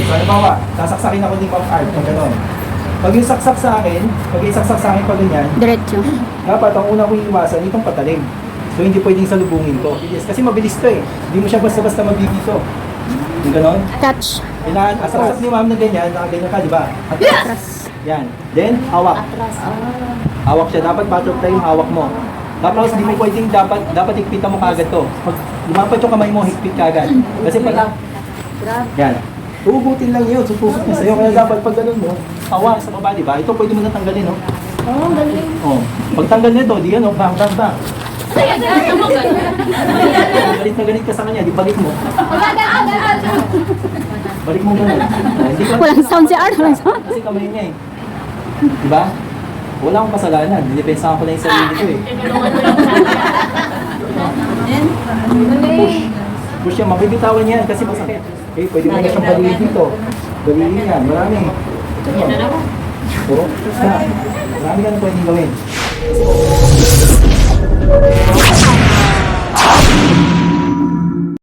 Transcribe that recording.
So, halimbawa, sasaksakin ako ni Ma'am Art, pag gano'n. Pag yung saksak sa akin, pag ganyan, Diretso. dapat ang una kong iwasan, itong patalim. So, hindi pwedeng salubungin ko. Yes, kasi mabilis to eh. Hindi mo siya basta-basta mabibito. Yung gano'n. Touch. Asaksak ni Ma'am na ganyan, nakaganyan ka, di ba? Atras. Yan. Then, hawak. Hawak siya. Dapat butterfly yung hawak mo. Tapos, hindi mo pwedeng dapat higpitan mo kagad to. Pag lumapat yung kamay mo, higpit kagad. Kasi pag... Yan. Uugutin lang yun. Sutusok niya sa'yo. Kaya dapat pag ganun mo, hawak sa baba, di ba? Ito pwede mo na tanggalin, no? Oo, galing. Oh. Pag tanggal nito, di yan, no? Bang, bang, bang. Galit na galit ka sa kanya, di balik mo. Balik mo ganun. Hindi ka Walang sound si Art. Walang sound. kasi kamay niya eh. Di ba? Wala akong kasalanan. Dinipensahan ko na yung sarili ko eh. Push. Push yan. Mabibitawan yan kasi masakit. Okay, pwede mo na siyang balilin dito. Balilin yan. Marami. So, marami ka na pwedeng gawin.